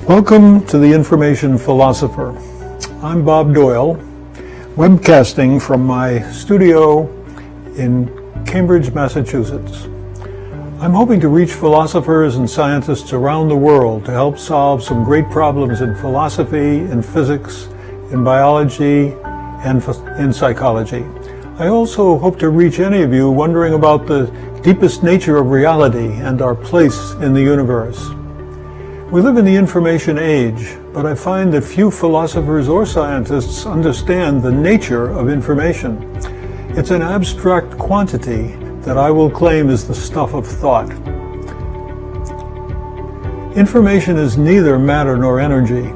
Welcome to the Information Philosopher. I'm Bob Doyle, webcasting from my studio in Cambridge, Massachusetts. I'm hoping to reach philosophers and scientists around the world to help solve some great problems in philosophy, in physics, in biology, and in psychology. I also hope to reach any of you wondering about the deepest nature of reality and our place in the universe. We live in the information age, but I find that few philosophers or scientists understand the nature of information. It's an abstract quantity that I will claim is the stuff of thought. Information is neither matter nor energy.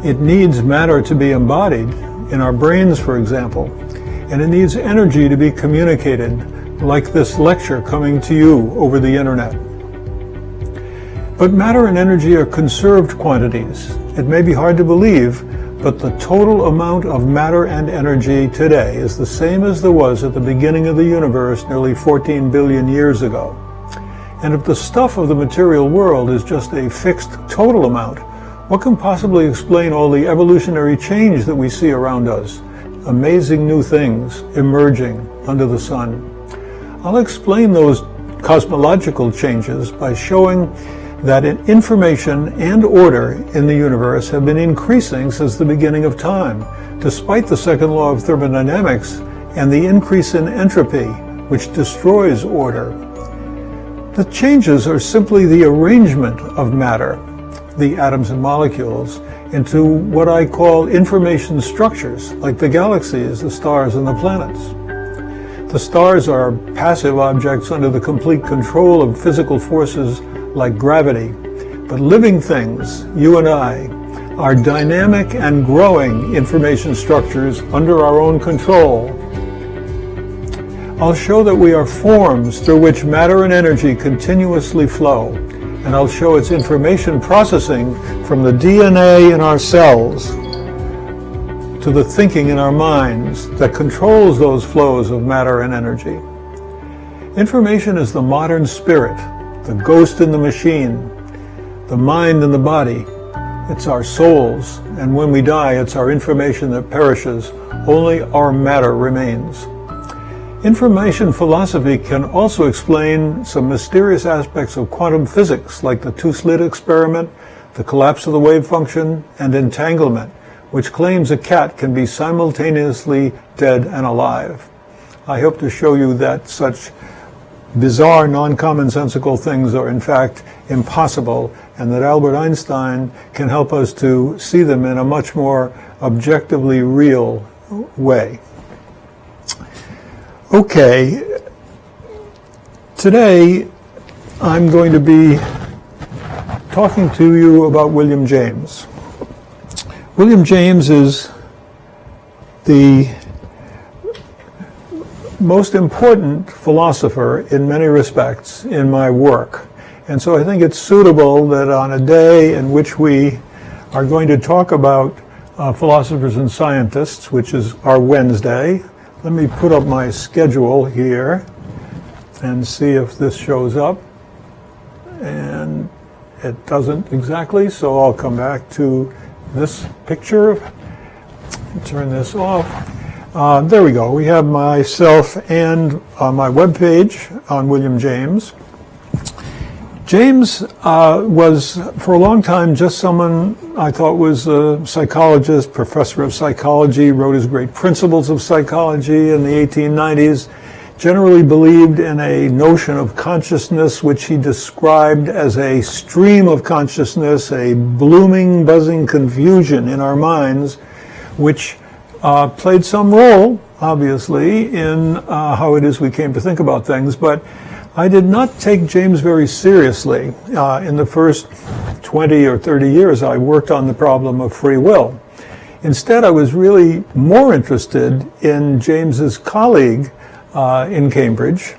It needs matter to be embodied, in our brains, for example, and it needs energy to be communicated, like this lecture coming to you over the internet. But matter and energy are conserved quantities. It may be hard to believe, but the total amount of matter and energy today is the same as there was at the beginning of the universe nearly 14 billion years ago. And if the stuff of the material world is just a fixed total amount, what can possibly explain all the evolutionary change that we see around us? Amazing new things emerging under the sun. I'll explain those cosmological changes by showing that information and order in the universe have been increasing since the beginning of time, despite the second law of thermodynamics and the increase in entropy, which destroys order. The changes are simply the arrangement of matter, the atoms and molecules, into what I call information structures, like the galaxies, the stars, and the planets. The stars are passive objects under the complete control of physical forces like gravity, but living things, you and I, are dynamic and growing information structures under our own control. I'll show that we are forms through which matter and energy continuously flow, and I'll show its information processing from the DNA in our cells to the thinking in our minds that controls those flows of matter and energy. Information is the modern spirit, the ghost in the machine, the mind in the body. It's our souls, and when we die, it's our information that perishes. Only our matter remains. Information philosophy can also explain some mysterious aspects of quantum physics, like the two-slit experiment, the collapse of the wave function, and entanglement, which claims a cat can be simultaneously dead and alive. I hope to show you that such bizarre, non-commonsensical things are in fact impossible, and that Albert Einstein can help us to see them in a much more objectively real way. Okay, today I'm going to be talking to you about William James. William James is the most important philosopher in many respects in my work. And so I think it's suitable that on a day in which we are going to talk about philosophers and scientists, which is our Wednesday, let me put up my schedule here and see if this shows up. And it doesn't exactly, so I'll come back to this picture. Turn this off. There we go. We have myself and my webpage on William James. James was, for a long time, just someone I thought was a psychologist, professor of psychology, wrote his great Principles of Psychology in the 1890s, generally believed in a notion of consciousness which he described as a stream of consciousness, a blooming, buzzing confusion in our minds, which played some role, obviously, in how it is we came to think about things, but I did not take James very seriously. In the first 20 or 30 years, I worked on the problem of free will. Instead, I was really more interested in James's colleague in Cambridge,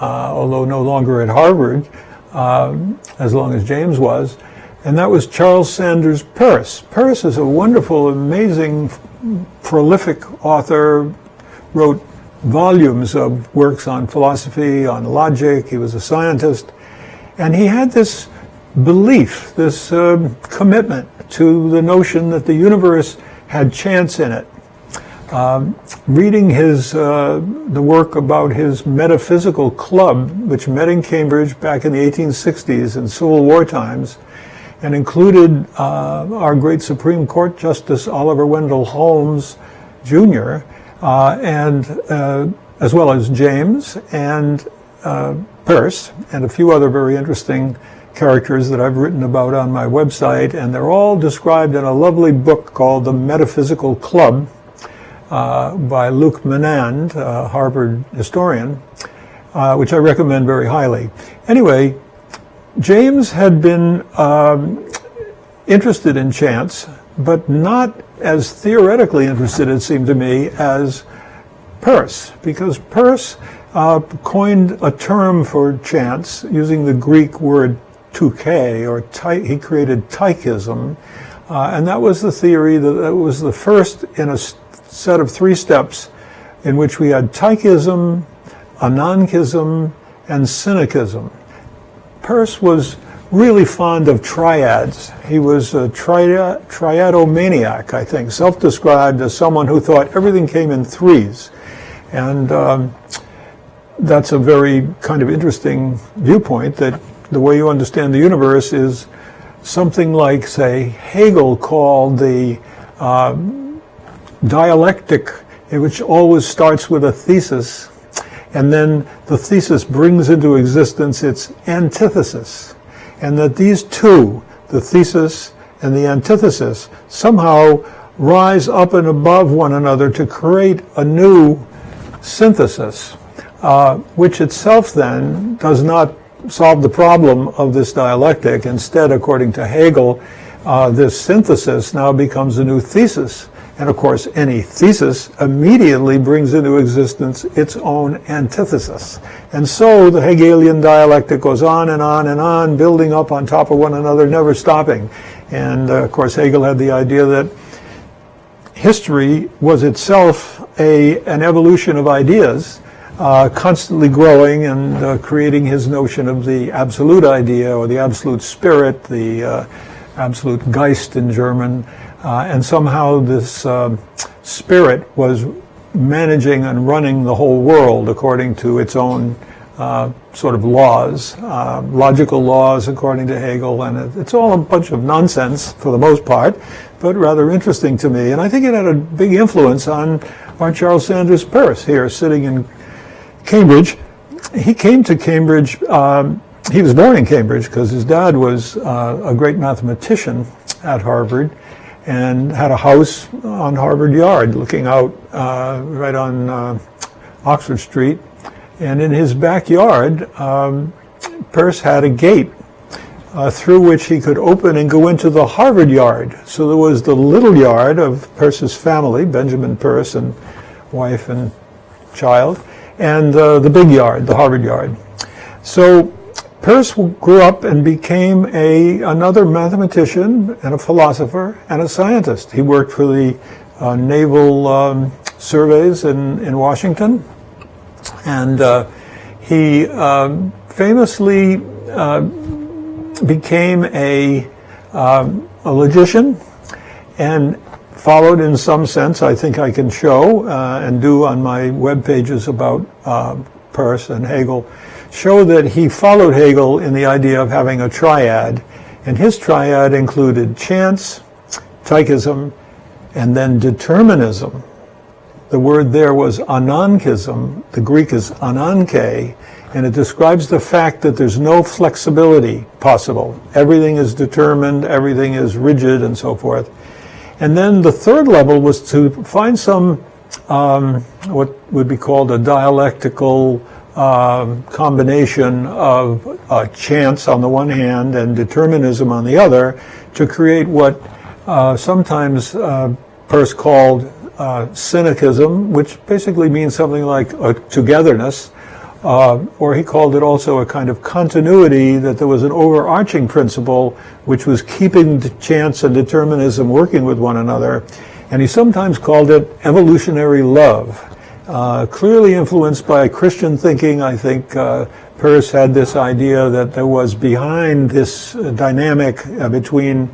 although no longer at Harvard, as long as James was, and that was Charles Sanders Peirce. Peirce is a wonderful, amazing, prolific author, wrote volumes of works on philosophy, on logic. He was a scientist, and he had this belief, this commitment to the notion that the universe had chance in it. Reading the work about his metaphysical club, which met in Cambridge back in the 1860s in Civil War times, and included our great Supreme Court Justice Oliver Wendell Holmes Jr., and as well as James and Peirce, and a few other very interesting characters that I've written about on my website, and they're all described in a lovely book called The Metaphysical Club by Luc Menand, a Harvard historian, which I recommend very highly. Anyway, James had been interested in chance, but not as theoretically interested, it seemed to me, as Peirce, because Peirce coined a term for chance using the Greek word touche, or he created tychism, and that was the theory that was the first in a set of 3 steps in which we had tychism, ananchism, and synchism. Peirce was really fond of triads. He was a triadomaniac, I think, self-described as someone who thought everything came in 3s. And that's a very kind of interesting viewpoint, that the way you understand the universe is something like, say, Hegel called the dialectic, which always starts with a thesis, and then the thesis brings into existence its antithesis. And that these two, the thesis and the antithesis, somehow rise up and above one another to create a new synthesis, which itself then does not solve the problem of this dialectic. Instead, according to Hegel, this synthesis now becomes a new thesis. And of course, any thesis immediately brings into existence its own antithesis. And so the Hegelian dialectic goes on and on and on, building up on top of one another, never stopping. And of course, Hegel had the idea that history was itself an evolution of ideas, constantly growing and creating his notion of the absolute idea, or the absolute spirit, the absolute Geist in German. And somehow this spirit was managing and running the whole world according to its own sort of laws, logical laws according to Hegel, and it's all a bunch of nonsense for the most part, but rather interesting to me. And I think it had a big influence on Charles Sanders Peirce here, sitting in Cambridge. He came to Cambridge, he was born in Cambridge because his dad was a great mathematician at Harvard, and had a house on Harvard Yard looking out right on Oxford Street. And in his backyard, Peirce had a gate through which he could open and go into the Harvard Yard. So there was the little yard of Peirce's family, Benjamin Peirce and wife and child, and the big yard, the Harvard Yard. So Peirce grew up and became another mathematician and a philosopher and a scientist. He worked for the naval surveys in Washington, and he famously became a logician, and followed, in some sense, I think I can show and do on my web pages about Peirce and Hegel, show that he followed Hegel in the idea of having a triad, and his triad included chance, tychism, and then determinism. The word there was ananchism. The Greek is ananke, and it describes the fact that there's no flexibility possible. Everything is determined, everything is rigid, and so forth. And then the third level was to find some what would be called a dialectical combination of chance on the one hand and determinism on the other, to create what sometimes Peirce called synchism, which basically means something like a togetherness, or he called it also a kind of continuity, that there was an overarching principle which was keeping chance and determinism working with one another. And he sometimes called it evolutionary love. Clearly influenced by Christian thinking, I think Peirce had this idea that there was behind this dynamic between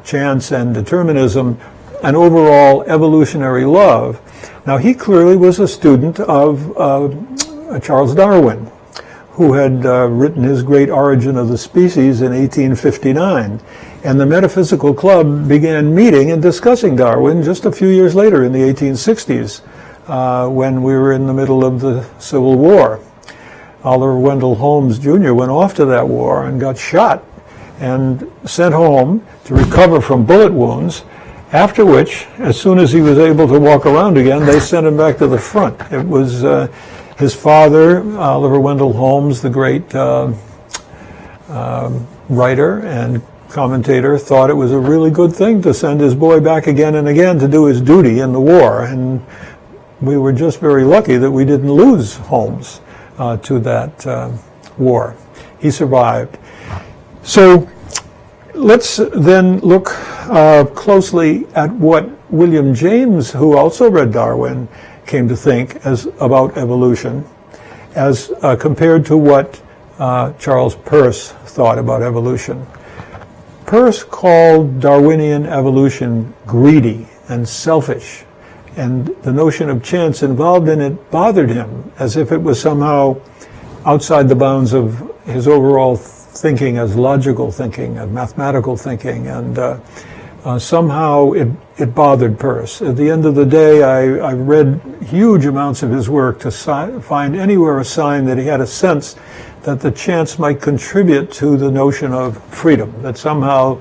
chance and determinism an overall evolutionary love. Now, he clearly was a student of Charles Darwin, who had written his Great Origin of the Species in 1859. And the Metaphysical Club began meeting and discussing Darwin just a few years later in the 1860s, when we were in the middle of the Civil War. Oliver Wendell Holmes Jr. went off to that war and got shot and sent home to recover from bullet wounds, after which, as soon as he was able to walk around again, they sent him back to the front. It was his father, Oliver Wendell Holmes, the great writer and commentator, thought it was a really good thing to send his boy back again and again to do his duty in the war. And we were just very lucky that we didn't lose Holmes to that war. He survived. So let's then look closely at what William James, who also read Darwin, came to think about evolution, as compared to what Charles Peirce thought about evolution. Peirce called Darwinian evolution greedy and selfish, and the notion of chance involved in it bothered him, as if it was somehow outside the bounds of his overall thinking as logical thinking and mathematical thinking, and somehow it bothered Peirce. At the end of the day, I read huge amounts of his work to find anywhere a sign that he had a sense that the chance might contribute to the notion of freedom, that somehow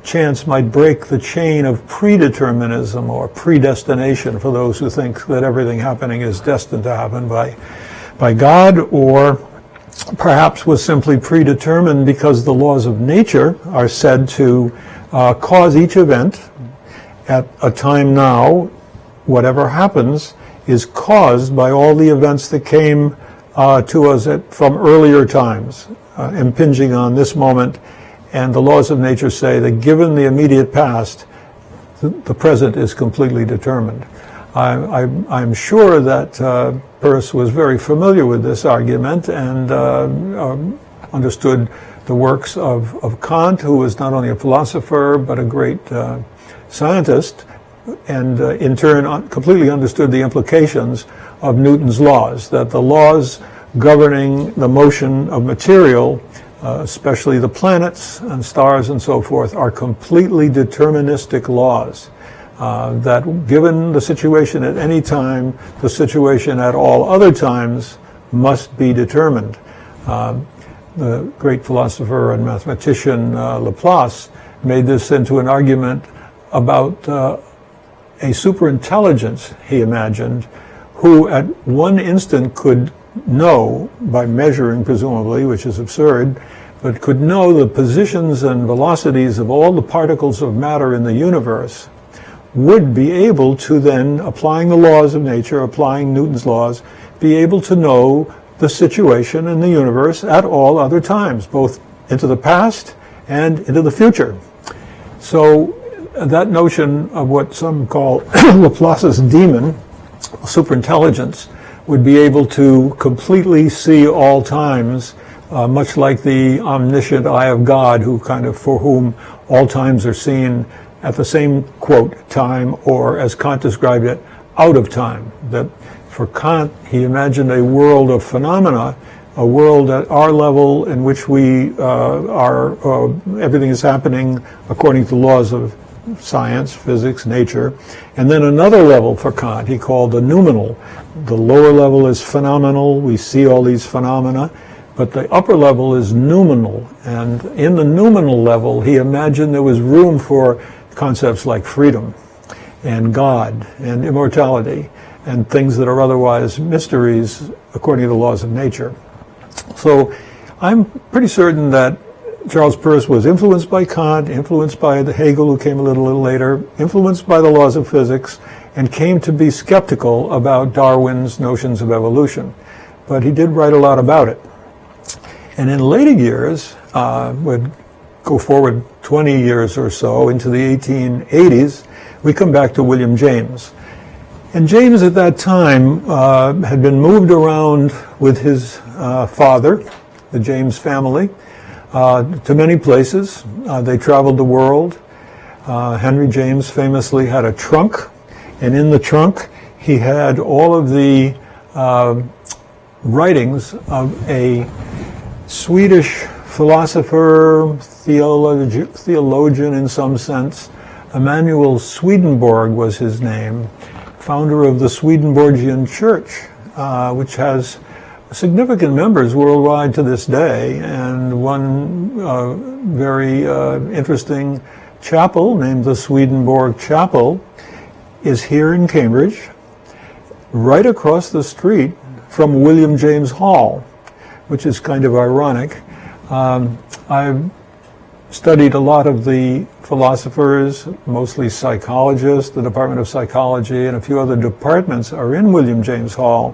chance might break the chain of predeterminism or predestination for those who think that everything happening is destined to happen by God, or perhaps was simply predetermined because the laws of nature are said to cause each event at a time now. Whatever happens is caused by all the events that came to us from earlier times, impinging on this moment. And the laws of nature say that given the immediate past, the present is completely determined. I'm sure that Peirce was very familiar with this argument and understood the works of Kant, who was not only a philosopher but a great scientist, and in turn completely understood the implications of Newton's laws, that the laws governing the motion of material, especially the planets and stars and so forth, are completely deterministic laws. That given the situation at any time, the situation at all other times must be determined. The great philosopher and mathematician Laplace made this into an argument about a superintelligence, he imagined, who at one instant could know, by measuring presumably, which is absurd, but could know the positions and velocities of all the particles of matter in the universe, would be able to then, applying the laws of nature, applying Newton's laws, be able to know the situation in the universe at all other times, both into the past and into the future. So that notion of what some call Laplace's demon, superintelligence, would be able to completely see all times, much like the omniscient eye of God, who kind of, for whom all times are seen at the same, quote, time, or as Kant described it, out of time. That for Kant, he imagined a world of phenomena, a world at our level in which we everything is happening according to laws of science, physics, nature, and then another level for Kant he called the noumenal. The lower level is phenomenal, we see all these phenomena, but the upper level is noumenal, and in the noumenal level he imagined there was room for concepts like freedom and God and immortality and things that are otherwise mysteries according to the laws of nature. So I'm pretty certain that Charles Peirce was influenced by Kant, influenced by the Hegel, who came a little later, influenced by the laws of physics, and came to be skeptical about Darwin's notions of evolution. But he did write a lot about it. And in later years, would go forward 20 years or so into the 1880s, we come back to William James. And James at that time had been moved around with his father, the James family, to many places. They traveled the world. Henry James famously had a trunk, and in the trunk he had all of the writings of a Swedish philosopher, theologian in some sense. Emanuel Swedenborg was his name, founder of the Swedenborgian Church, which has significant members worldwide to this day, and one very interesting chapel named the Swedenborg Chapel is here in Cambridge, right across the street from William James Hall, which is kind of ironic. I've studied a lot of the philosophers, mostly psychologists. The Department of Psychology and a few other departments are in William James Hall,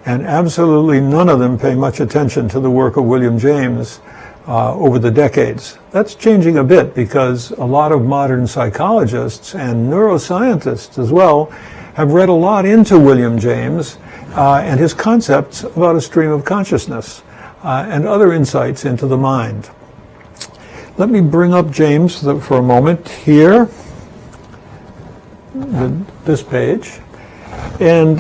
and absolutely none of them pay much attention to the work of William James over the decades. That's changing a bit because a lot of modern psychologists and neuroscientists as well have read a lot into William James and his concepts about a stream of consciousness and other insights into the mind. Let me bring up James for a moment here, this page. And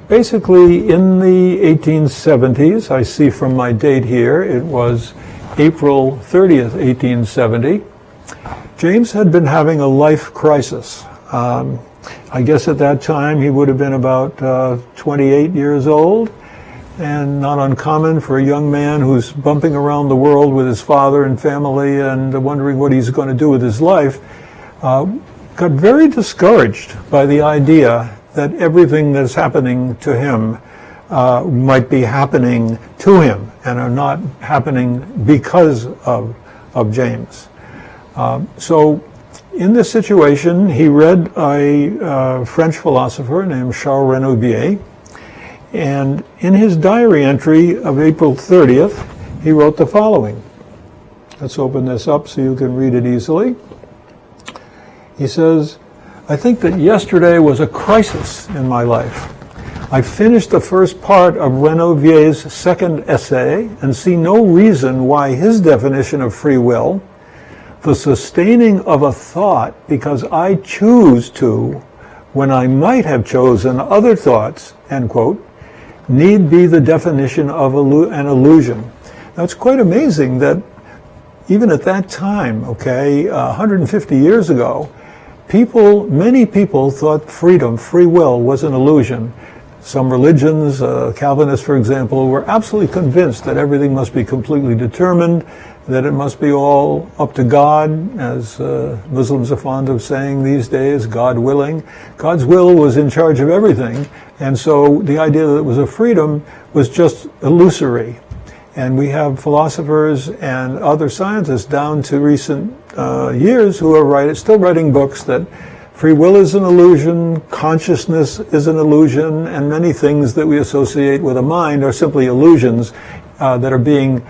basically in the 1870s, I see from my date here, it was April 30th, 1870, James had been having a life crisis. I guess at that time he would have been about 28 years old, and not uncommon for a young man who's bumping around the world with his father and family and wondering what he's going to do with his life. Got very discouraged by the idea that everything that's happening to him might be happening to him and are not happening because of James. So in this situation, he read a French philosopher named Charles Renouvier, and in his diary entry of April 30th, he wrote the following. Let's open this up so you can read it easily. He says, "I think that yesterday was a crisis in my life. I finished the first part of Renouvier's second essay and see no reason why his definition of free will, the sustaining of a thought because I choose to when I might have chosen other thoughts," end quote, need be the definition of an illusion. Now it's quite amazing that even at that time, 150 years ago, many people thought freedom, free will, was an illusion. Some religions, Calvinists for example, were absolutely convinced that everything must be completely determined, that it must be all up to God, as Muslims are fond of saying these days, God willing. God's will was in charge of everything, and so the idea that it was a freedom was just illusory. And we have philosophers and other scientists down to recent years who are still writing books that free will is an illusion, consciousness is an illusion, and many things that we associate with a mind are simply illusions that are being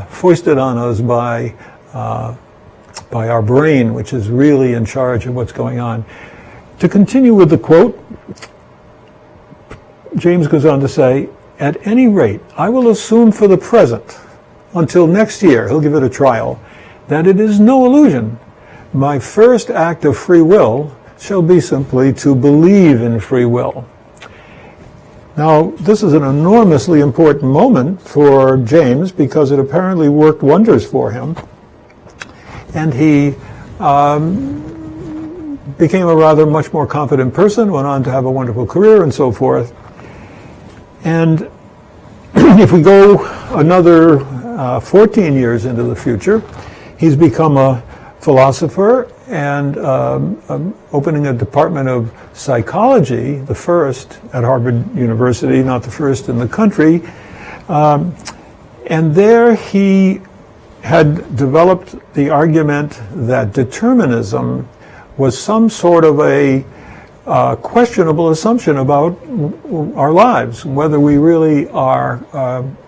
foisted on us by our brain, which is really in charge of what's going on. To continue with the quote, James goes on to say, "At any rate, I will assume for the present, until next year," he'll give it a trial, "that it is no illusion. My first act of free will shall be simply to believe in free will." Now, this is an enormously important moment for James because it apparently worked wonders for him. And he became a rather much more confident person, went on to have a wonderful career and so forth. And if we go another 14 years into the future, he's become a philosopher and opening a department of psychology, the first at Harvard University, not the first in the country. And there he had developed the argument that determinism was some sort of a questionable assumption about our lives, whether we really are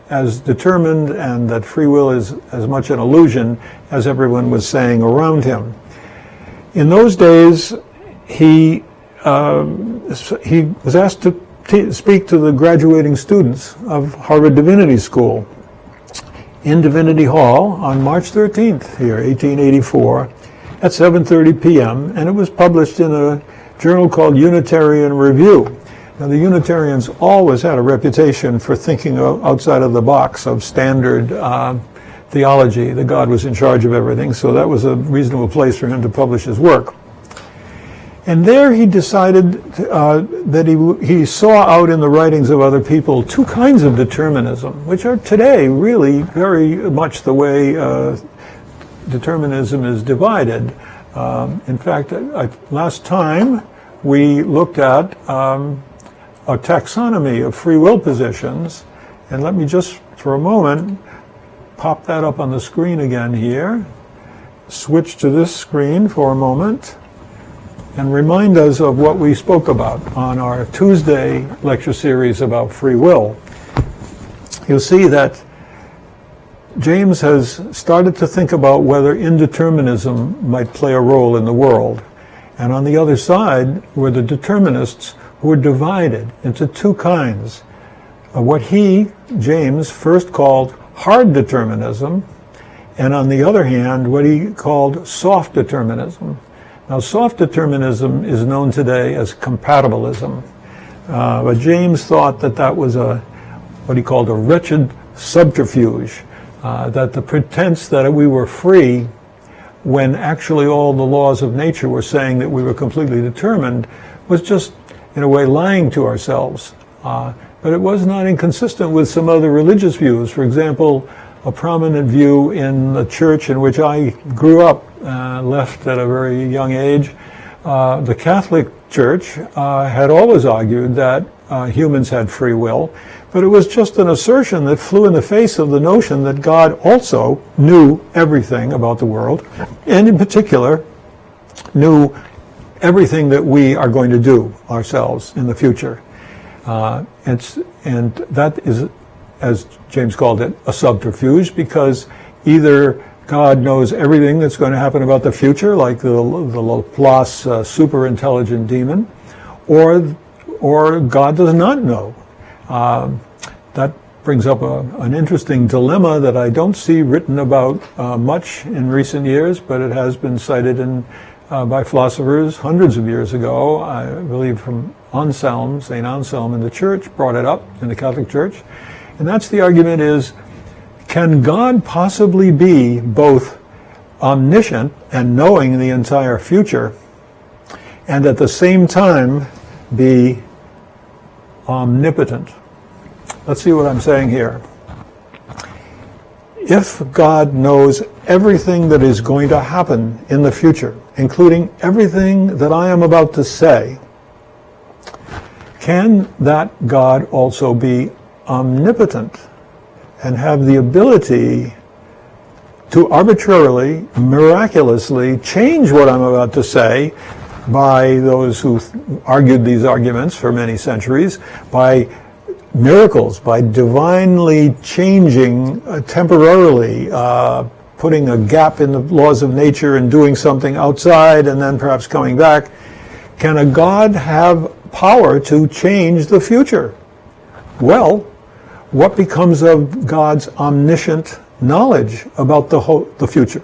as determined and that free will is as much an illusion as everyone was saying around him. In those days, he he was asked to speak to the graduating students of Harvard Divinity School in Divinity Hall on March 13th here, 1884, at 7:30 p.m., and it was published in a journal called Unitarian Review. Now, the Unitarians always had a reputation for thinking outside of the box of standard theology, that God was in charge of everything, so that was a reasonable place for him to publish his work. And there he decided that he saw out in the writings of other people two kinds of determinism, which are today really very much the way determinism is divided. In fact, last time we looked at a taxonomy of free will positions, and let me just for a moment pop that up on the screen again here, switch to this screen for a moment, and remind us of what we spoke about on our Tuesday lecture series about free will. You'll see that James has started to think about whether indeterminism might play a role in the world. And on the other side were the determinists, who were divided into two kinds. What he, James, first called hard determinism, and on the other hand, what he called soft determinism. Now, soft determinism is known today as compatibilism, but James thought that that was what he called a wretched subterfuge, that the pretense that we were free when actually all the laws of nature were saying that we were completely determined was just, in a way, lying to ourselves. But it was not inconsistent with some other religious views. For example, a prominent view in the church in which I grew up, left at a very young age, the Catholic Church had always argued that humans had free will, but it was just an assertion that flew in the face of the notion that God also knew everything about the world, and in particular, knew everything that we are going to do ourselves in the future. And that is, as James called it, a subterfuge, because either God knows everything that's going to happen about the future, like the Laplace super-intelligent demon, or God does not know. That brings up an interesting dilemma that I don't see written about much in recent years, but it has been cited by philosophers hundreds of years ago. I believe from Anselm, St. Anselm in the church brought it up in the Catholic Church. And that's the argument is, can God possibly be both omniscient and knowing the entire future, and at the same time be omnipotent? Let's see what I'm saying here. If God knows everything that is going to happen in the future, including everything that I am about to say, can that God also be omnipotent and have the ability to arbitrarily, miraculously change what I'm about to say by those who argued these arguments for many centuries, by miracles, by divinely changing temporarily, putting a gap in the laws of nature and doing something outside and then perhaps coming back? Can a God have power to change the future? Well, what becomes of God's omniscient knowledge about the future?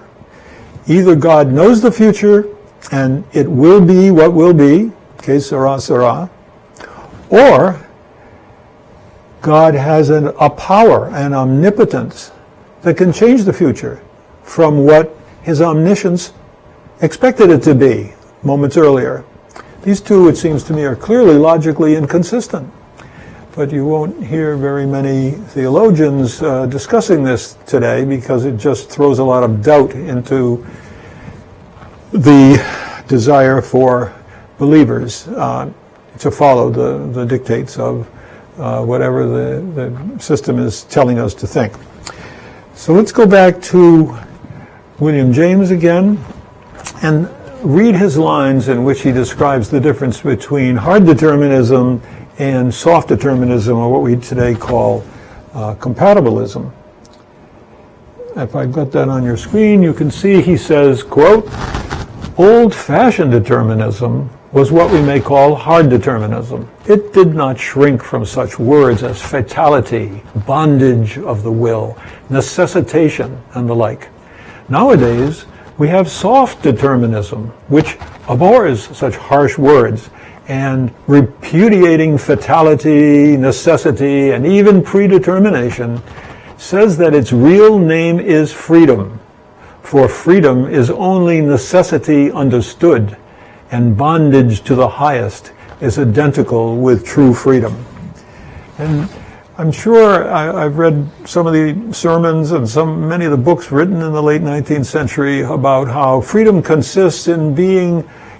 Either God knows the future and it will be what will be, que sera, sera, or God has a power, an omnipotence that can change the future from what his omniscience expected it to be moments earlier. These two, it seems to me, are clearly logically inconsistent. But you won't hear very many theologians discussing this today because it just throws a lot of doubt into the desire for believers to follow the dictates of whatever the system is telling us to think. So let's go back to William James again and read his lines in which he describes the difference between hard determinism and soft determinism, or what we today call compatibilism. If I've got that on your screen, you can see he says, quote, "Old-fashioned determinism was what we may call hard determinism. It did not shrink from such words as fatality, bondage of the will, necessitation, and the like. Nowadays, we have soft determinism, which abhors such harsh words, and repudiating fatality, necessity, and even predetermination, says that its real name is freedom, for freedom is only necessity understood, and bondage to the highest is identical with true freedom. And I'm sure I've read some of the sermons and many of the books written in the late 19th century about how freedom consists in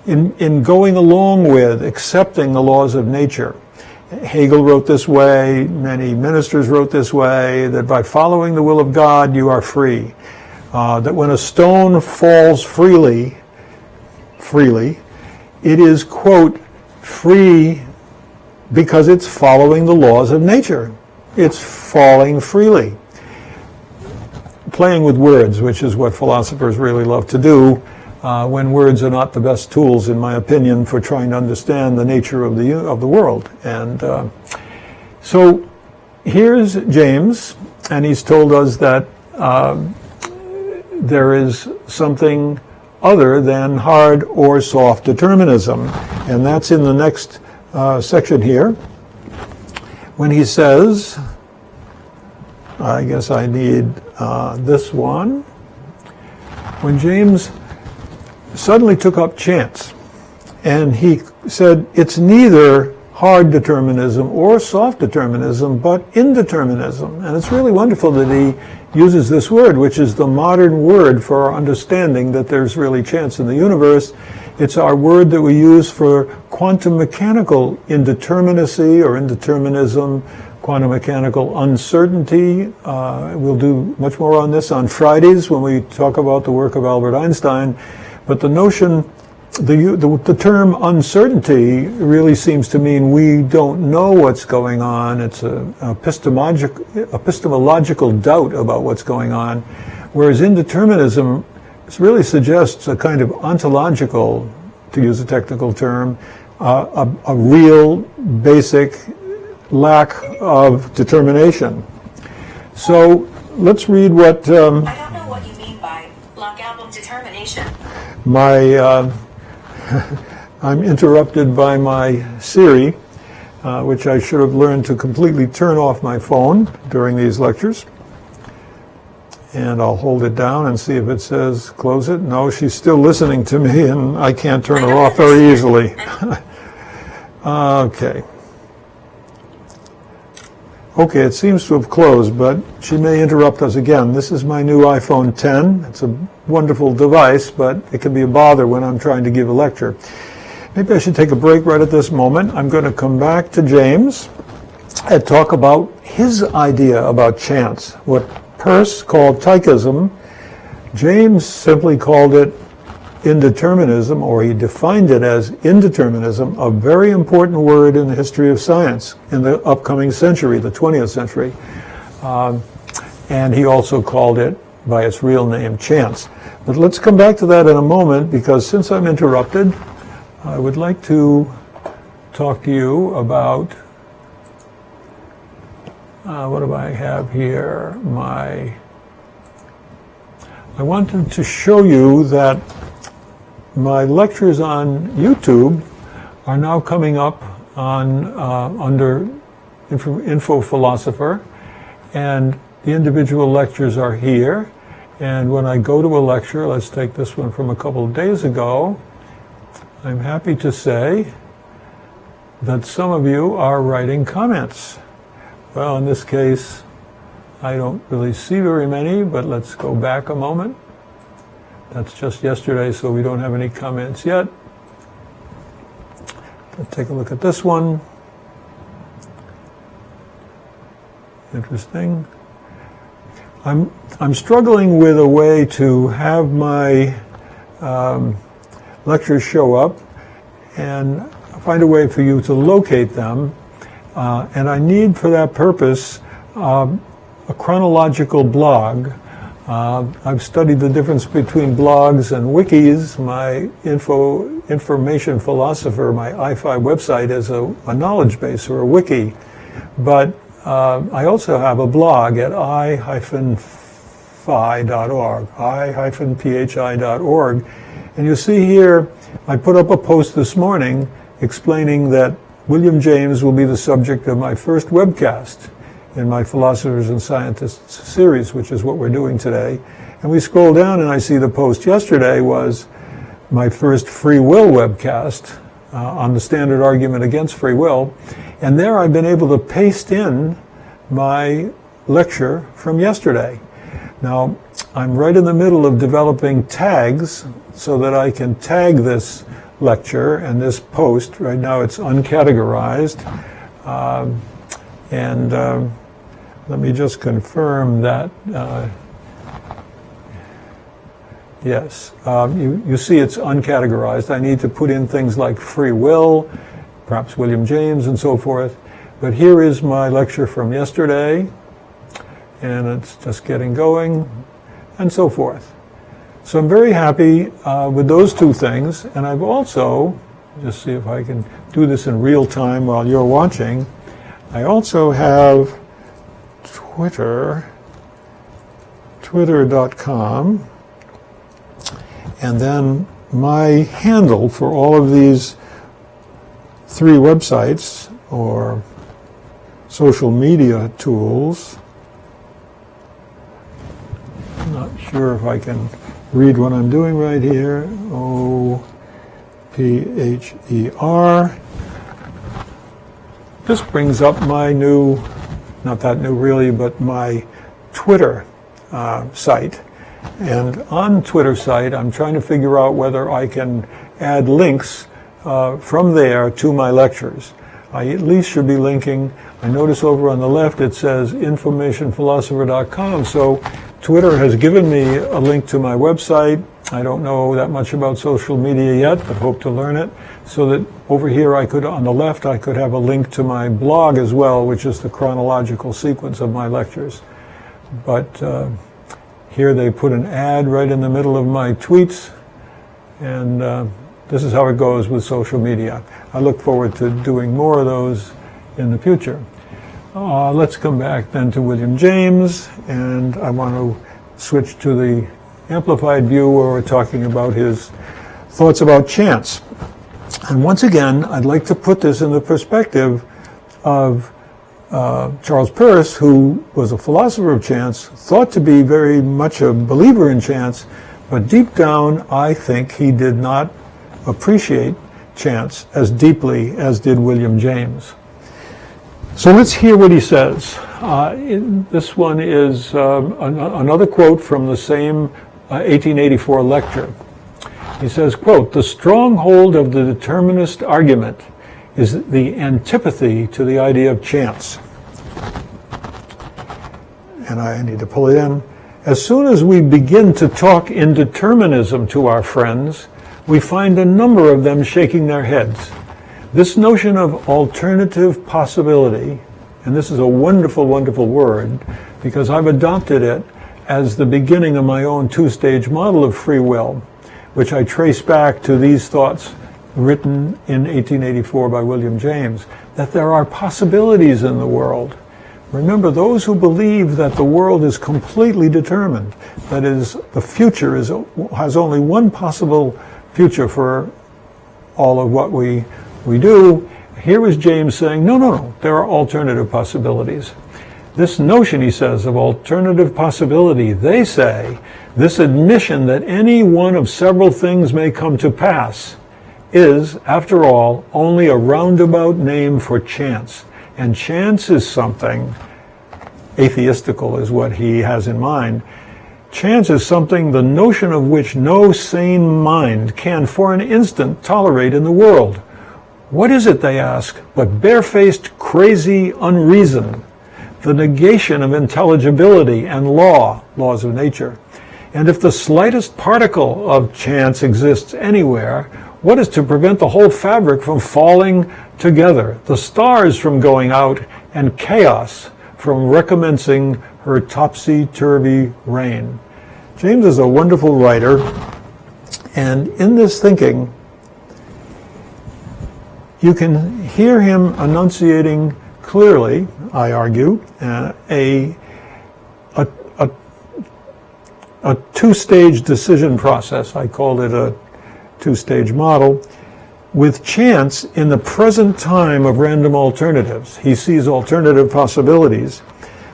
in going along with, accepting the laws of nature. Hegel wrote this way, many ministers wrote this way, that by following the will of God you are free. That when a stone falls freely, it is, quote, free because it's following the laws of nature. It's falling freely. Playing with words, which is what philosophers really love to do, when words are not the best tools, in my opinion, for trying to understand the nature of the world. And so here's James, and he's told us that there is something other than hard or soft determinism, and that's in the next section here, when he says, I guess I need this one, when James suddenly took up chance, and he said it's neither hard determinism or soft determinism, but indeterminism. And it's really wonderful that he uses this word, which is the modern word for our understanding that there's really chance in the universe. It's our word that we use for quantum mechanical indeterminacy or indeterminism, quantum mechanical uncertainty. We'll do much more on this on Fridays when we talk about the work of Albert Einstein. But the notion, the term uncertainty really seems to mean we don't know what's going on. It's an epistemological doubt about what's going on, whereas indeterminism really suggests a kind of ontological, to use a technical term, a real basic lack of determination. So let's read what... I don't know what you mean by Black Album determination. I'm interrupted by my Siri, which I should have learned to completely turn off my phone during these lectures. And I'll hold it down and see if it says close it. No, she's still listening to me, and I can't turn her off very easily. Okay. Okay, it seems to have closed, but she may interrupt us again. This is my new iPhone 10. It's a wonderful device, but it can be a bother when I'm trying to give a lecture. Maybe I should take a break right at this moment. I'm going to come back to James and talk about his idea about chance. What Peirce called tychism, James simply called it indeterminism, or he defined it as indeterminism, a very important word in the history of science in the upcoming century, the 20th century. And he also called it by its real name, chance. But let's come back to that in a moment, because since I'm interrupted, I would like to talk to you about, what do I have here? I wanted to show you that my lectures on YouTube are now coming up on under Info Philosopher, and the individual lectures are here. And when I go to a lecture, let's take this one from a couple of days ago, I'm happy to say that some of you are writing comments. Well, in this case, I don't really see very many, but let's go back a moment. That's just yesterday, so we don't have any comments yet. Let's take a look at this one. Interesting. I'm struggling with a way to have my lectures show up and find a way for you to locate them. And I need, for that purpose, a chronological blog I've studied the difference between blogs and wikis. My information philosopher, my I5 website, is a knowledge base or a wiki. But I also have a blog at i-phi.org, i-phi.org. And you see here, I put up a post this morning explaining that William James will be the subject of my first webcast in my Philosophers and Scientists series, which is what we're doing today. And we scroll down and I see the post yesterday was my first free will webcast on the standard argument against free will. And there I've been able to paste in my lecture from yesterday. Now, I'm right in the middle of developing tags so that I can tag this lecture and this post. Right now it's uncategorized. Let me just confirm that. Yes, you see it's uncategorized. I need to put in things like free will, perhaps William James and so forth. But here is my lecture from yesterday, and it's just getting going, and so forth. So I'm very happy with those two things, and I've also, just see if I can do this in real time while you're watching, I also have twitter.com, and then my handle for all of these three websites or social media tools. I'm not sure if I can read what I'm doing right here. OPHER. This brings up my new, not that new really, but my Twitter site. And on Twitter site, I'm trying to figure out whether I can add links from there to my lectures. I at least should be linking. I notice over on the left it says informationphilosopher.com. So Twitter has given me a link to my website. I don't know that much about social media yet, but hope to learn it. So that over here I could, on the left, I could have a link to my blog as well, which is the chronological sequence of my lectures. But here they put an ad right in the middle of my tweets, and this is how it goes with social media. I look forward to doing more of those in the future. Let's come back then to William James, and I want to switch to the amplified view where we're talking about his thoughts about chance. And once again, I'd like to put this in the perspective of Charles Peirce, who was a philosopher of chance, thought to be very much a believer in chance, but deep down, I think he did not appreciate chance as deeply as did William James. So let's hear what he says. This one is another quote from the same 1884 lecture. He says, quote, "The stronghold of the determinist argument is the antipathy to the idea of chance." And I need to pull it in. "As soon as we begin to talk indeterminism to our friends, we find a number of them shaking their heads. This notion of alternative possibility," and this is a wonderful, wonderful word, because I've adopted it as the beginning of my own two-stage model of free will, which I trace back to these thoughts written in 1884 by William James, that there are possibilities in the world. Remember, those who believe that the world is completely determined, that is, the future has only one possible future for all of what we do, here is James saying, no, there are alternative possibilities. This notion, he says, of alternative possibility, they say, this admission that any one of several things may come to pass is, after all, only a roundabout name for chance. And chance is something, atheistical is what he has in mind. Chance is something the notion of which no sane mind can for an instant tolerate in the world. What is it, they ask, but barefaced, crazy unreason, the negation of intelligibility and laws of nature. And if the slightest particle of chance exists anywhere, what is to prevent the whole fabric from falling together, the stars from going out, and chaos from recommencing her topsy-turvy reign? James is a wonderful writer, and in this thinking, you can hear him enunciating clearly, I argue, a two-stage decision process. I called it a two-stage model, with chance in the present time of random alternatives. He sees alternative possibilities,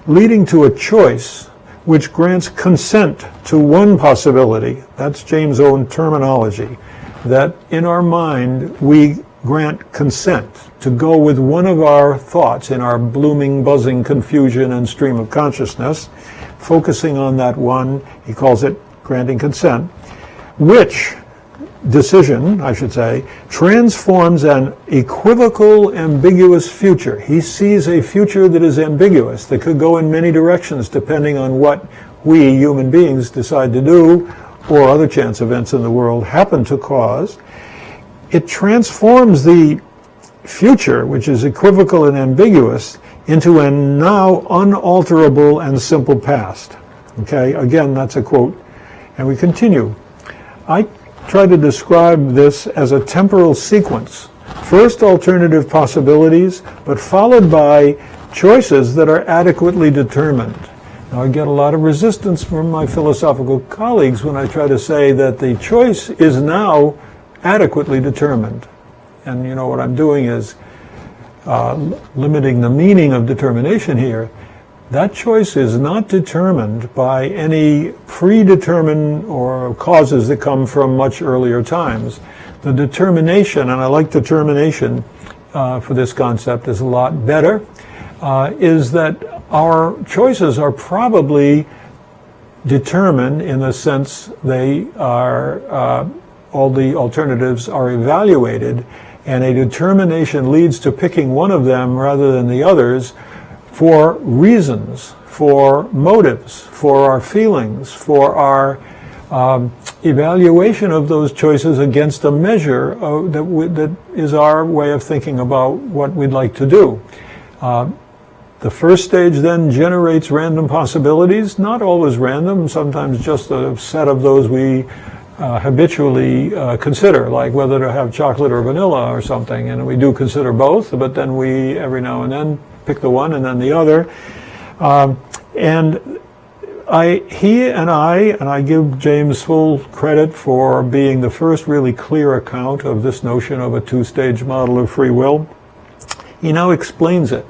leading to a choice which grants consent to one possibility. That's James' own terminology, that in our mind we grant consent to go with one of our thoughts in our blooming, buzzing confusion and stream of consciousness, focusing on that one. He calls it granting consent, which decision, I should say, transforms an equivocal, ambiguous future. He sees a future that is ambiguous, that could go in many directions depending on what we, human beings, decide to do, or other chance events in the world happen to cause. It transforms the future, which is equivocal and ambiguous, into a now unalterable and simple past. Okay, again, that's a quote. And we continue. I try to describe this as a temporal sequence. First, alternative possibilities, but followed by choices that are adequately determined. Now, I get a lot of resistance from my philosophical colleagues when I try to say that the choice is now adequately determined. And you know what I'm doing is limiting the meaning of determination here. That choice is not determined by any predetermined or causes that come from much earlier times. The determination, and I like determination for this concept, is a lot better, is that our choices are probably determined in the sense they are, all the alternatives are evaluated, and a determination leads to picking one of them rather than the others for reasons, for motives, for our feelings, for our evaluation of those choices against a measure that is our way of thinking about what we'd like to do. The first stage then generates random possibilities, not always random, sometimes just a set of those we habitually consider, like whether to have chocolate or vanilla or something, and we do consider both, but then we every now and then pick the one and then the other. And I give James full credit for being the first really clear account of this notion of a two-stage model of free will. He now explains it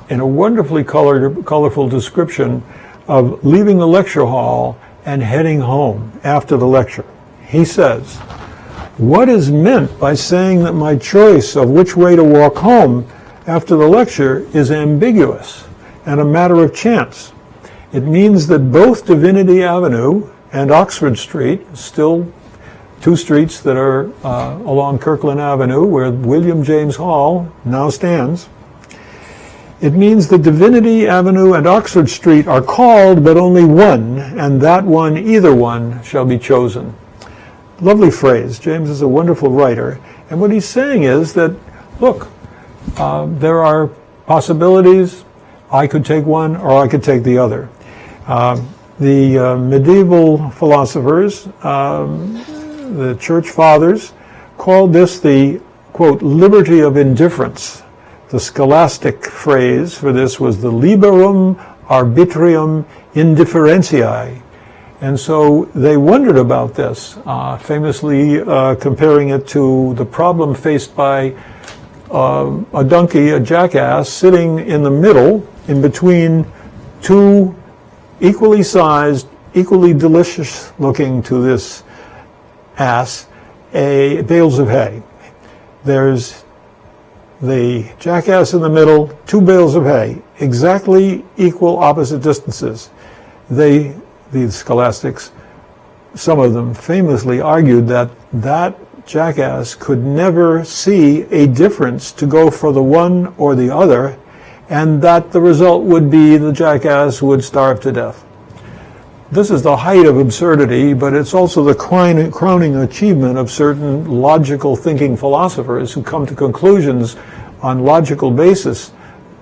in a wonderfully colorful description of leaving the lecture hall and heading home after the lecture. He says, "What is meant by saying that my choice of which way to walk home after the lecture is ambiguous and a matter of chance? It means that both Divinity Avenue and Oxford Street, still two streets that are along Kirkland Avenue where William James Hall now stands, it means that Divinity Avenue and Oxford Street are called, but only one, and that one, either one, shall be chosen." Lovely phrase. James is a wonderful writer. And what he's saying is that, look, there are possibilities. I could take one or I could take the other. The medieval philosophers, the church fathers, called this the, quote, liberty of indifference. The scholastic phrase for this was the liberum arbitrium indifferentiae. And so they wondered about this, famously comparing it to the problem faced by a donkey, a jackass, sitting in the middle, in between two equally sized, equally delicious looking to this ass, bales of hay. There's the jackass in the middle, two bales of hay, exactly equal opposite distances. The scholastics, some of them famously argued that that jackass could never see a difference to go for the one or the other, and that the result would be the jackass would starve to death. This is the height of absurdity, but it's also the crowning achievement of certain logical thinking philosophers who come to conclusions on logical basis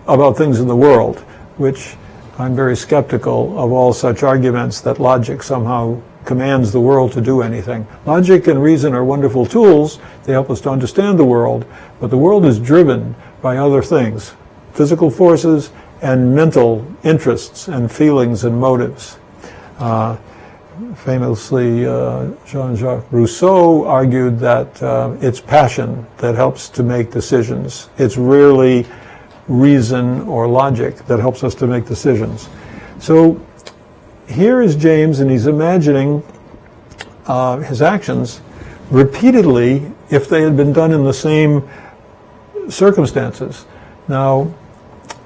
about things in the world, which I'm very skeptical of all such arguments that logic somehow commands the world to do anything. Logic and reason are wonderful tools. They help us to understand the world, but the world is driven by other things, physical forces and mental interests and feelings and motives. Famously, Jean-Jacques Rousseau argued that it's passion that helps to make decisions. It's rarely reason or logic that helps us to make decisions. So here is James, and he's imagining his actions repeatedly if they had been done in the same circumstances. Now,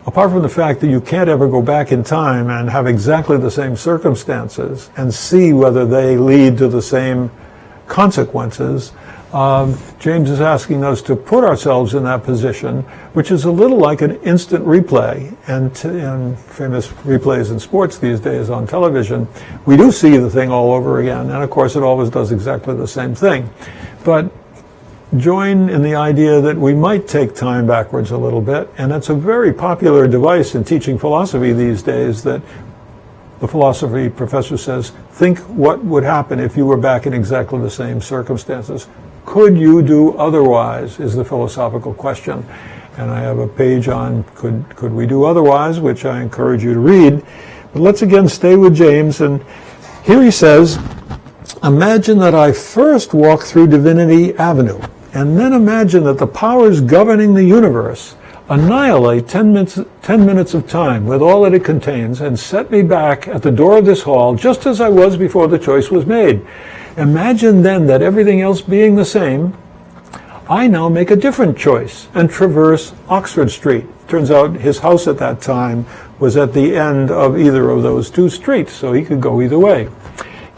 apart from the fact that you can't ever go back in time and have exactly the same circumstances and see whether they lead to the same consequences, James is asking us to put ourselves in that position, which is a little like an instant replay. And in famous replays in sports these days on television, we do see the thing all over again. And of course, it always does exactly the same thing. But join in the idea that we might take time backwards a little bit. And it's a very popular device in teaching philosophy these days that the philosophy professor says, think what would happen if you were back in exactly the same circumstances. Could you do otherwise, is the philosophical question. And I have a page on could we do otherwise, which I encourage you to read. But let's again stay with James. And here he says, imagine that I first walk through Divinity Avenue, and then imagine that the powers governing the universe annihilate 10 minutes of time with all that it contains and set me back at the door of this hall just as I was before the choice was made. Imagine then that everything else being the same, I now make a different choice and traverse Oxford Street. Turns out his house at that time was at the end of either of those two streets, so he could go either way.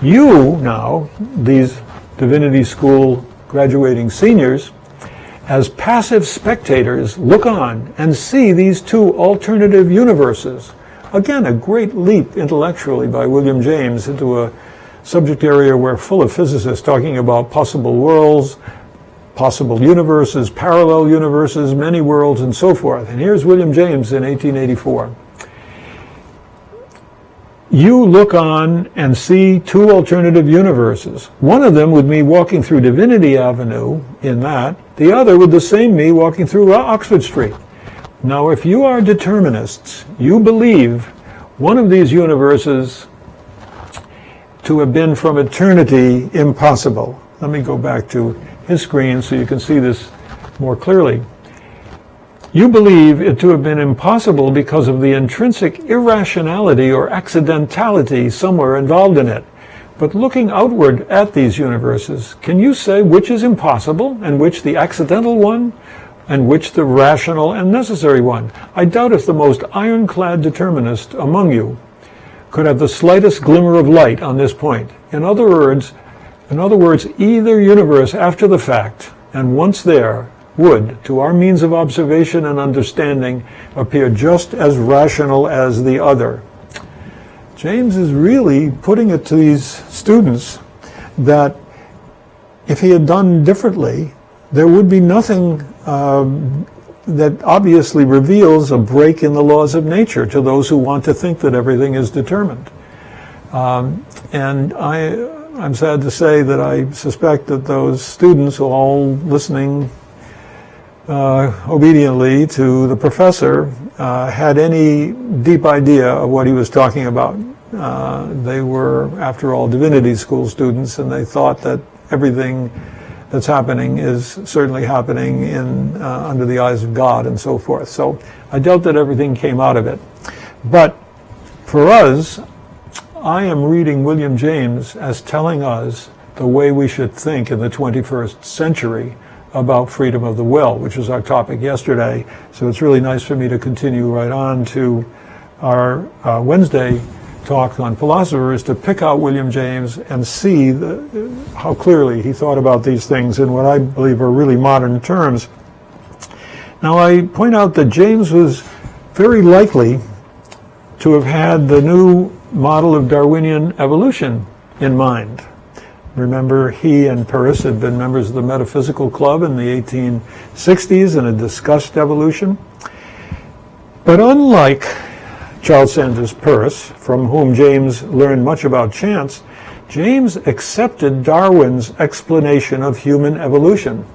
You now, these Divinity School graduating seniors, as passive spectators, look on and see these two alternative universes. Again, a great leap intellectually by William James into a subject area we're full of physicists talking about possible worlds, possible universes, parallel universes, many worlds, and so forth. And here's William James in 1884. You look on and see two alternative universes. One of them with me walking through Divinity Avenue in that, the other with the same me walking through Oxford Street. Now, if you are determinists, you believe one of these universes to have been from eternity impossible. Let me go back to his screen so you can see this more clearly. You believe it to have been impossible because of the intrinsic irrationality or accidentality somewhere involved in it. But looking outward at these universes, can you say which is impossible and which the accidental one and which the rational and necessary one? I doubt if the most ironclad determinist among you could have the slightest glimmer of light on this point. In other words, either universe after the fact, and once there, would, to our means of observation and understanding, appear just as rational as the other. James is really putting it to these students that if he had done differently, there would be nothing that obviously reveals a break in the laws of nature to those who want to think that everything is determined. And I'm sad to say that I suspect that those students who are all listening obediently to the professor had any deep idea of what he was talking about. They were, after all, divinity school students, and they thought that everything that's happening is certainly happening in under the eyes of God and so forth. So I doubt that everything came out of it. But for us, I am reading William James as telling us the way we should think in the 21st century about freedom of the will, which was our topic yesterday. So it's really nice for me to continue right on to our Wednesday talk on Philosophers, to pick out William James and see how clearly he thought about these things in what I believe are really modern terms. Now, I point out that James was very likely to have had the new model of Darwinian evolution in mind. Remember, he and Peirce had been members of the Metaphysical Club in the 1860s and had discussed evolution. But unlike Charles Sanders Peirce, from whom James learned much about chance, James accepted Darwin's explanation of human evolution.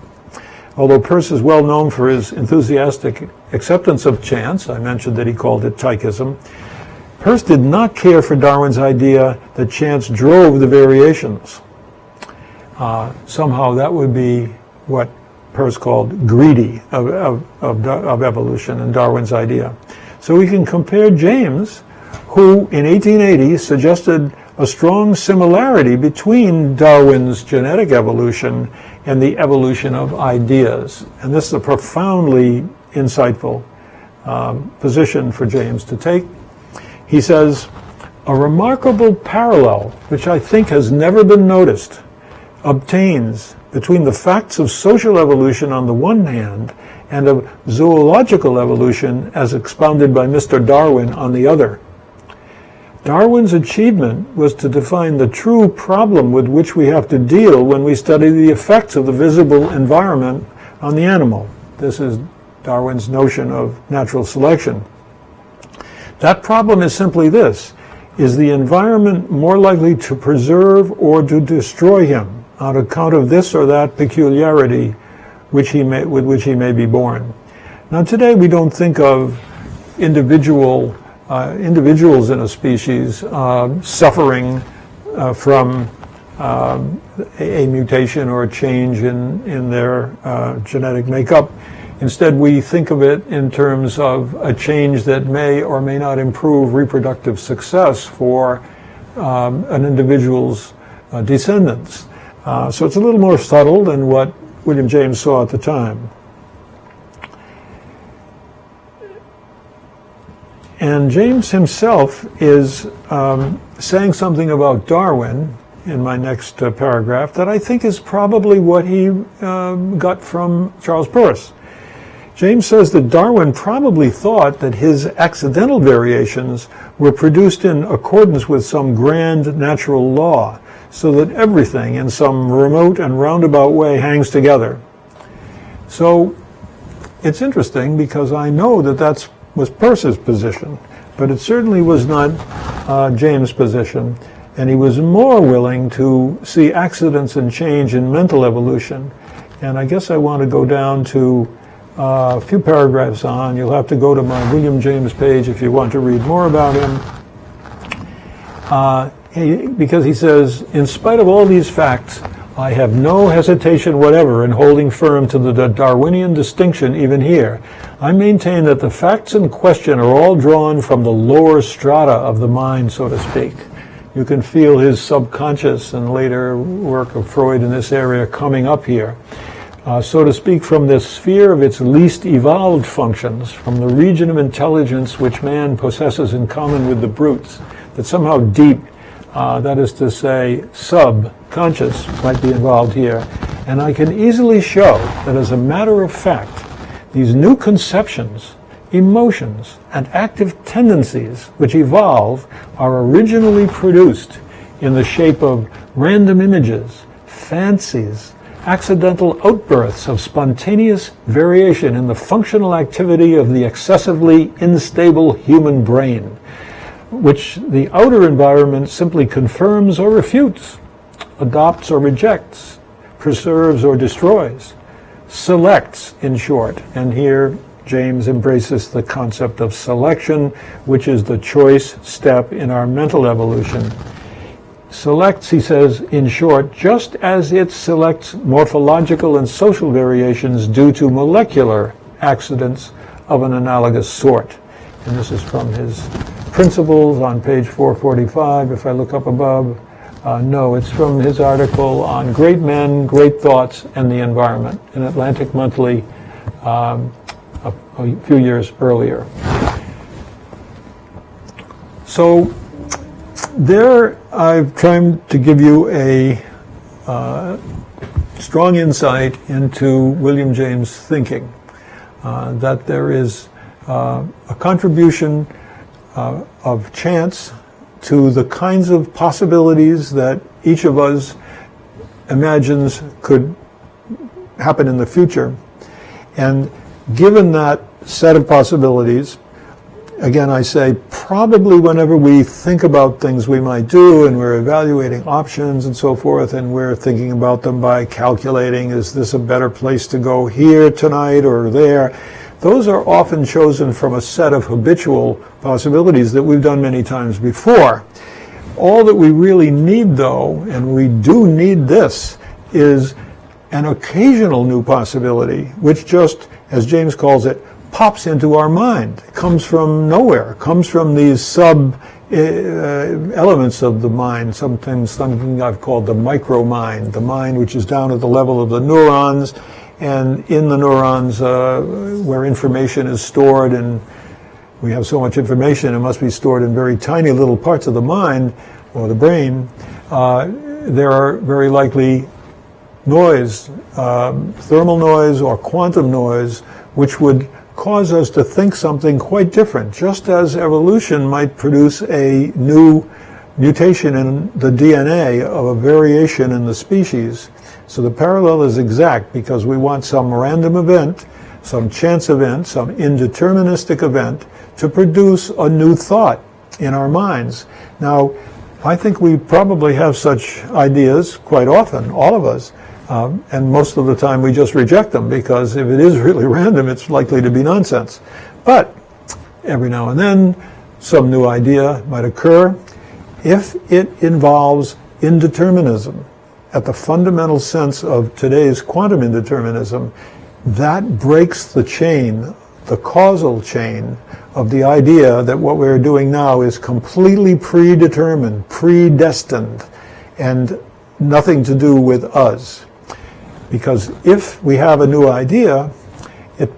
Although Peirce is well known for his enthusiastic acceptance of chance, I mentioned that he called it tychism, Peirce did not care for Darwin's idea that chance drove the variations. Somehow that would be what Peirce called greedy of evolution and Darwin's idea. So we can compare James, who in 1880 suggested a strong similarity between Darwin's genetic evolution and the evolution of ideas. And this is a profoundly insightful position for James to take. He says, a remarkable parallel, which I think has never been noticed, obtains between the facts of social evolution on the one hand and of zoological evolution as expounded by Mr. Darwin on the other. Darwin's achievement was to define the true problem with which we have to deal when we study the effects of the visible environment on the animal. This is Darwin's notion of natural selection. That problem is simply this: is the environment more likely to preserve or to destroy him on account of this or that peculiarity with which he may be born? Now today we don't think of individuals in a species suffering from a mutation or a change in their genetic makeup. Instead, we think of it in terms of a change that may or may not improve reproductive success for an individual's descendants. So it's a little more subtle than what William James saw at the time. And James himself is saying something about Darwin in my next paragraph that I think is probably what he got from Charles Peirce. James says that Darwin probably thought that his accidental variations were produced in accordance with some grand natural law, so that everything in some remote and roundabout way hangs together. So it's interesting because I know that was Peirce's position, but it certainly was not James' position, and he was more willing to see accidents and change in mental evolution. And I guess I want to go down to a few paragraphs on. You'll have to go to my William James page if you want to read more about him. Because he says, in spite of all these facts, I have no hesitation whatever in holding firm to the Darwinian distinction even here. I maintain that the facts in question are all drawn from the lower strata of the mind, so to speak. You can feel his subconscious and later work of Freud in this area coming up here. So to speak, from the sphere of its least evolved functions, from the region of intelligence which man possesses in common with the brutes, that somehow deep, that is to say, subconscious might be involved here. And I can easily show that as a matter of fact, these new conceptions, emotions, and active tendencies which evolve are originally produced in the shape of random images, fancies, accidental outbursts of spontaneous variation in the functional activity of the excessively unstable human brain, which the outer environment simply confirms or refutes, adopts or rejects, preserves or destroys, selects, in short. And here James embraces the concept of selection, which is the choice step in our mental evolution. Selects, he says, in short, just as it selects morphological and social variations due to molecular accidents of an analogous sort. And this is from his Principles on page 445, if I look up above. No, it's from his article on Great Men, Great Thoughts, and the Environment in Atlantic Monthly a few years earlier. So there I've tried to give you a strong insight into William James' thinking, that there is a contribution of chance to the kinds of possibilities that each of us imagines could happen in the future. And given that set of possibilities, again, I say probably whenever we think about things we might do and we're evaluating options and so forth, and we're thinking about them by calculating, is this a better place to go here tonight or there? Those are often chosen from a set of habitual possibilities that we've done many times before. All that we really need, though, and we do need this, is an occasional new possibility, which just, as James calls it, pops into our mind. It comes from nowhere. It comes from these elements of the mind, something I've called the micro mind, the mind which is down at the level of the neurons, and in the neurons where information is stored, and we have so much information it must be stored in very tiny little parts of the mind or the brain. There are very likely noise, thermal noise or quantum noise, which would cause us to think something quite different, just as evolution might produce a new mutation in the DNA of a variation in the species. So the parallel is exact, because we want some random event, some chance event, some indeterministic event to produce a new thought in our minds. Now, I think we probably have such ideas quite often, all of us. And most of the time we just reject them, because if it is really random, it's likely to be nonsense. But every now and then, some new idea might occur. If it involves indeterminism, at the fundamental sense of today's quantum indeterminism, that breaks the chain, the causal chain of the idea that what we're doing now is completely predetermined, predestined, and nothing to do with us. Because if we have a new idea, it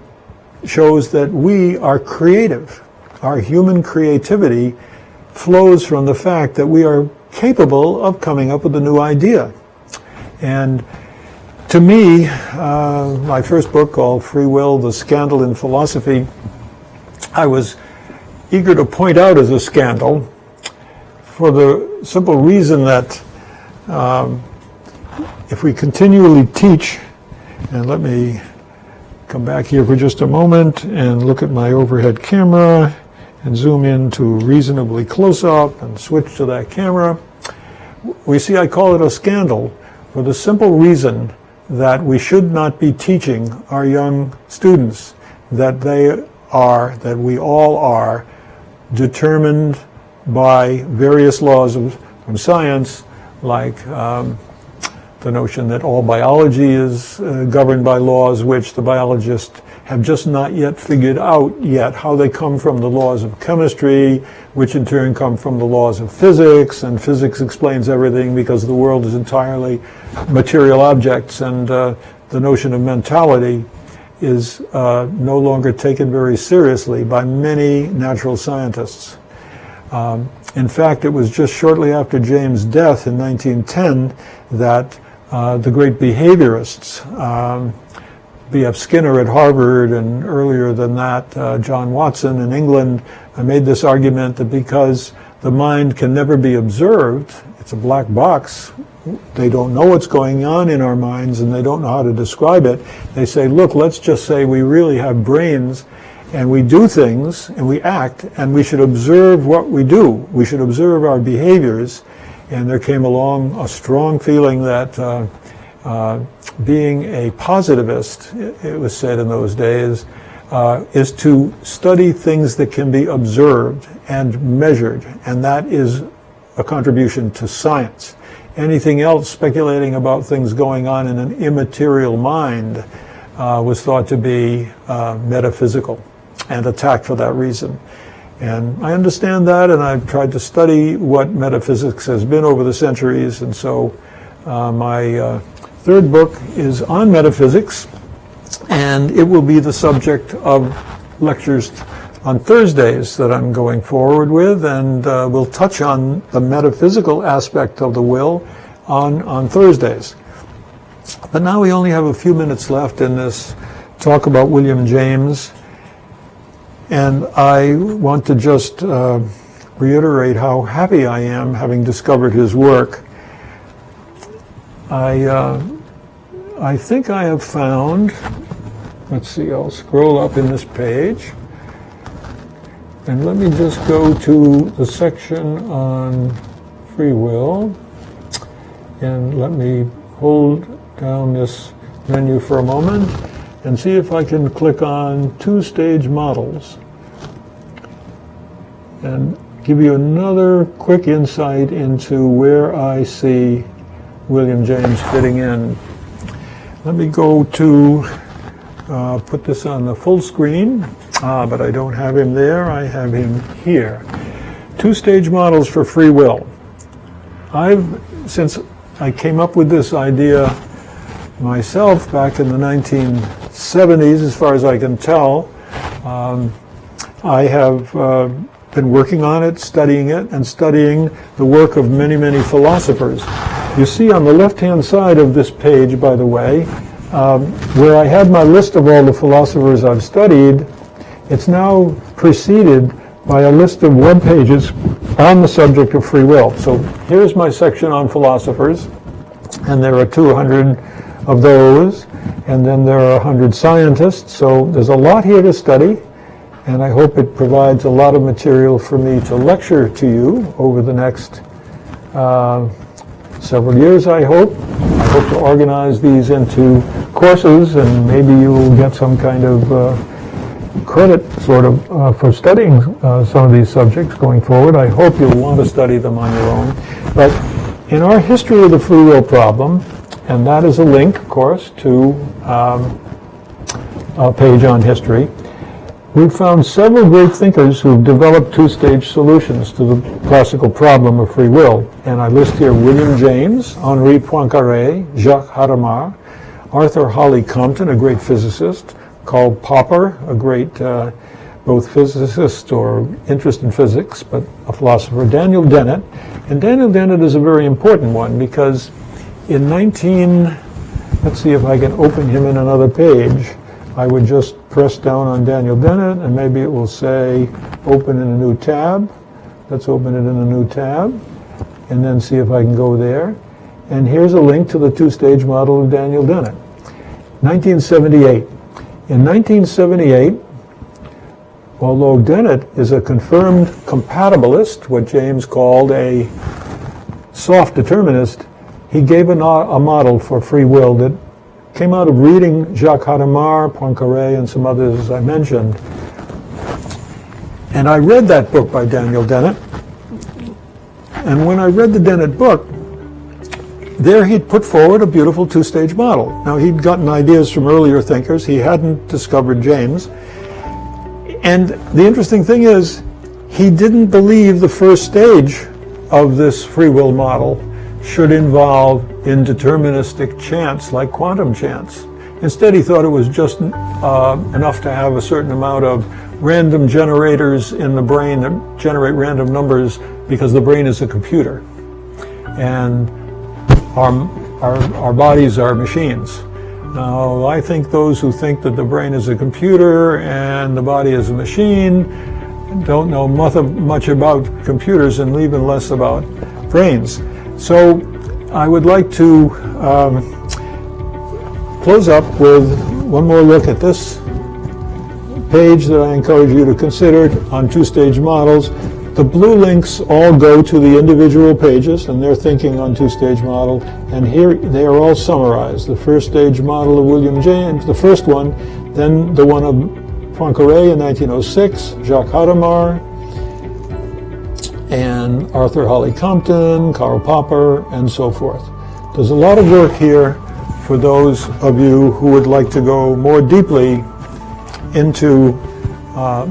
shows that we are creative. Our human creativity flows from the fact that we are capable of coming up with a new idea. And to me, my first book, called Free Will, The Scandal in Philosophy, I was eager to point out as a scandal for the simple reason that if we continually teach, and let me come back here for just a moment and look at my overhead camera and zoom in to reasonably close up and switch to that camera, we see I call it a scandal for the simple reason that we should not be teaching our young students that we all are determined by various laws from science, like the notion that all biology is governed by laws which the biologists have just not yet figured out yet how they come from the laws of chemistry, which in turn come from the laws of physics, and physics explains everything because the world is entirely material objects, and the notion of mentality is no longer taken very seriously by many natural scientists. In fact, it was just shortly after James' death in 1910 that the great behaviorists, B.F. Skinner at Harvard, and earlier than that, John Watson in England, made this argument that because the mind can never be observed, it's a black box, they don't know what's going on in our minds and they don't know how to describe it. They say, look, let's just say we really have brains and we do things and we act, and we should observe what we do. We should observe our behaviors. And there came along a strong feeling that being a positivist, it was said in those days, is to study things that can be observed and measured, and that is a contribution to science. Anything else, speculating about things going on in an immaterial mind, was thought to be metaphysical and attacked for that reason. And I understand that, and I've tried to study what metaphysics has been over the centuries, and so my third book is on metaphysics, and it will be the subject of lectures on Thursdays that I'm going forward with, and we'll touch on the metaphysical aspect of the will on Thursdays. But now we only have a few minutes left in this talk about William James, and I want to just reiterate how happy I am having discovered his work. I think I have found, let's see, I'll scroll up in this page. And let me just go to the section on free will, and let me hold down this menu for a moment and see if I can click on two-stage models and give you another quick insight into where I see William James fitting in. Let me go to put this on the full screen, but I don't have him there. I have him here. Two-stage models for free will. Since I came up with this idea myself back in the 1970s, as far as I can tell, I have been working on it, studying and studying the work of many, many philosophers. You see on the left-hand side of this page, by the way, where I had my list of all the philosophers I've studied, it's now preceded by a list of web pages on the subject of free will. So here's my section on philosophers, and there are 200 of those, and then there are 100 scientists. So there's a lot here to study, and I hope it provides a lot of material for me to lecture to you over the next several years, I hope. I hope to organize these into courses, and maybe you will get some kind of credit sort of for studying some of these subjects going forward. I hope you'll want to study them on your own. But in our history of the free will problem, and that is a link, of course, to a page on history, we've found several great thinkers who've developed two-stage solutions to the classical problem of free will. And I list here William James, Henri Poincaré, Jacques Hadamard, Arthur Holly Compton, a great physicist, Karl Popper, a great both physicist or interest in physics, but a philosopher, Daniel Dennett. And Daniel Dennett is a very important one because in let's see if I can open him in another page. I would just press down on Daniel Dennett, and maybe it will say open in a new tab. Let's open it in a new tab, and then see if I can go there. And here's a link to the two-stage model of Daniel Dennett. 1978. In 1978, although Dennett is a confirmed compatibilist, what James called a soft determinist, he gave a model for free will that came out of reading Jacques Hadamard, Poincaré, and some others, as I mentioned. And I read that book by Daniel Dennett. And when I read the Dennett book, there he'd put forward a beautiful two-stage model. Now, he'd gotten ideas from earlier thinkers. He hadn't discovered James. And the interesting thing is, he didn't believe the first stage of this free will model should involve indeterministic chance like quantum chance. Instead, he thought it was just enough to have a certain amount of random generators in the brain that generate random numbers because the brain is a computer. And our bodies are machines. Now, I think those who think that the brain is a computer and the body is a machine don't know much about computers and even less about brains. So I would like to close up with one more look at this page that I encourage you to consider on two-stage models. The blue links all go to the individual pages and their thinking on two-stage model, and here they are all summarized. The first stage model of William James, the first one, then the one of Poincaré in 1906, Jacques Hadamard, and Arthur Holly Compton, Karl Popper, and so forth. There's a lot of work here for those of you who would like to go more deeply into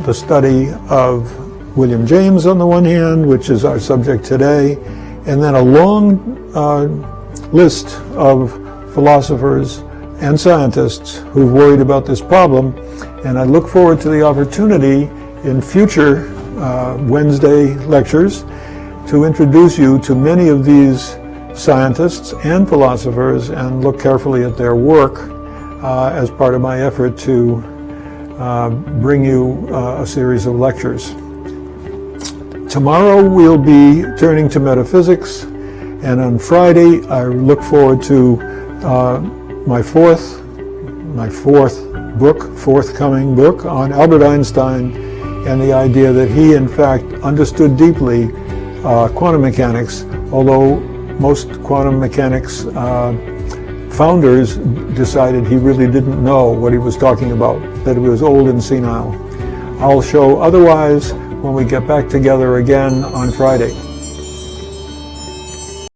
the study of William James on the one hand, which is our subject today, and then a long list of philosophers and scientists who've worried about this problem. And I look forward to the opportunity in future Wednesday lectures to introduce you to many of these scientists and philosophers and look carefully at their work as part of my effort to bring you a series of lectures. Tomorrow we'll be turning to metaphysics, and on Friday I look forward to my forthcoming book on Albert Einstein and the idea that he, in fact, understood deeply quantum mechanics, although most quantum mechanics founders decided he really didn't know what he was talking about, that he was old and senile. I'll show otherwise when we get back together again on Friday.